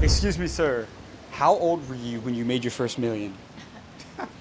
Excuse me, sir. How old were you when you made your first million?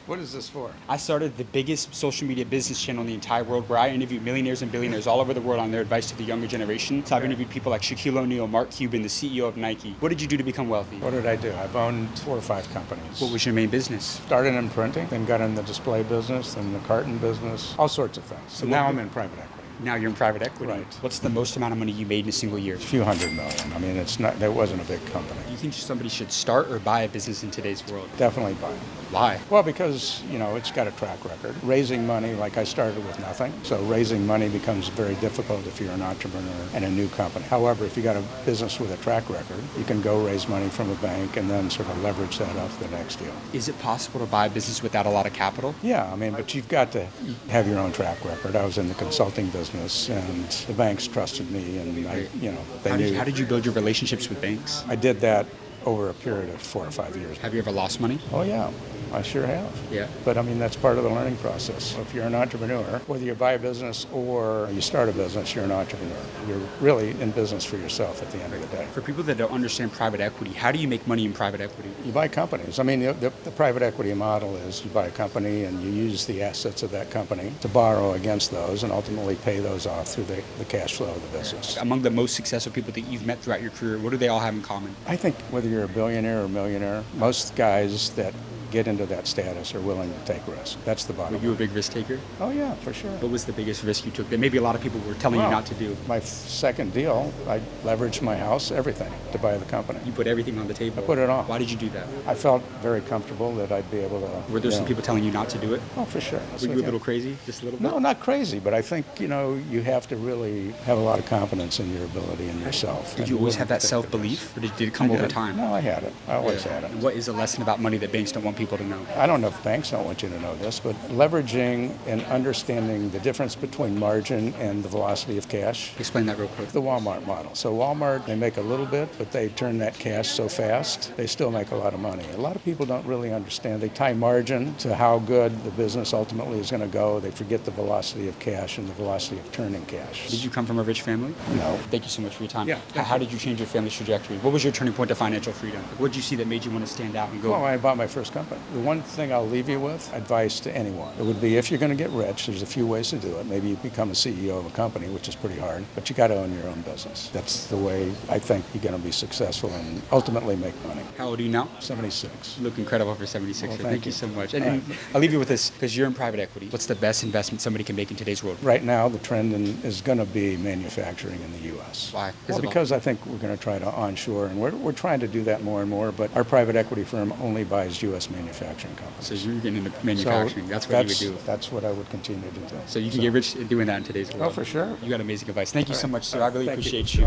What is this for? I started the biggest social media business channel in the entire world where I interview millionaires and billionaires all over the world on their advice to the younger generation. So I've interviewed people like Shaquille O'Neal, Mark Cuban, the CEO of Nike. What did you do to become wealthy? What did I do? I've owned 4 or 5 companies. What was your main business? Started in printing, then got in the display business, then the carton business, all sorts of things. So now I'm in private equity. Now you're in private equity. Right. What's the most amount of money you made in a single year? A few hundred million. I mean, that wasn't a big company. Do you think somebody should start or buy a business in today's world? Definitely buy it. Why? Well, because, it's got a track record. Raising money, like I started with nothing. So raising money becomes very difficult if you're an entrepreneur and a new company. However, if you got a business with a track record, you can go raise money from a bank and then sort of leverage that up the next deal. Is it possible to buy a business without a lot of capital? Yeah, but you've got to have your own track record. I was in the consulting business, and the banks trusted me, and they knew. How did you build your relationships with banks? I did that over a period of 4 or 5 years. Have you ever lost money? Oh yeah, I sure have. Yeah. But that's part of the learning process. If you're an entrepreneur, whether you buy a business or you start a business, you're an entrepreneur. You're really in business for yourself at the end of the day. For people that don't understand private equity, how do you make money in private equity? You buy companies. The private equity model is you buy a company and you use the assets of that company to borrow against those and ultimately pay those off through the cash flow of the business. Among the most successful people that you've met throughout your career, what do they all have in common? I think whether you're a billionaire or millionaire, most guys that get into that status are willing to take risks. That's the bottom Were you a line. big risk taker? Oh yeah, for sure. What was the biggest risk you took that maybe a lot of people were telling you not to do? My second deal, I leveraged my house, everything, to buy the company. You put everything on the table. I put it on. Why did you do that? I felt very comfortable that I'd be able to. Were there some people telling you not to do it? Oh, for sure. Were you a little crazy? Just a little bit? No, not crazy, but I think, you have to really have a lot of confidence in your ability and yourself. Did you always have that self-belief, or did it come over time? No, I had it. I always had it. What is a lesson about money that banks don't want people to know? I don't know if banks don't want you to know this, but leveraging and understanding the difference between margin and the velocity of cash. Explain that real quick. The Walmart model. So Walmart, they make a little bit, but they turn that cash so fast, they still make a lot of money. A lot of people don't really understand. They tie margin to how good the business ultimately is going to go. They forget the velocity of cash and the velocity of turning cash. Did you come from a rich family? No. Thank you so much for your time. Yeah, How did you change your family's trajectory? What was your turning point to financial freedom? What did you see that made you want to stand out and go? Well, I bought my first company. The one thing I'll leave you with, advice to anyone, it would be if you're going to get rich, there's a few ways to do it. Maybe you become a CEO of a company, which is pretty hard, but you got to own your own business. That's the way I think you're going to be successful and ultimately make money. How old are you now? 76. You look incredible for 76. Well, Thank you so much. And I'll leave you with this, because you're in private equity. What's the best investment somebody can make in today's world? Right now, the trend is going to be manufacturing in the U.S. Why? Well, because I think we're going to try to onshore, and we're trying to do that more and more, but our private equity firm only buys U.S. manufacturing companies. So you're getting into manufacturing. So that's what you would do. That's what I would continue to do. So you can get rich doing that in today's world. Oh, for sure. You got amazing advice. Thank you so much, sir. I really Thank you. appreciate you.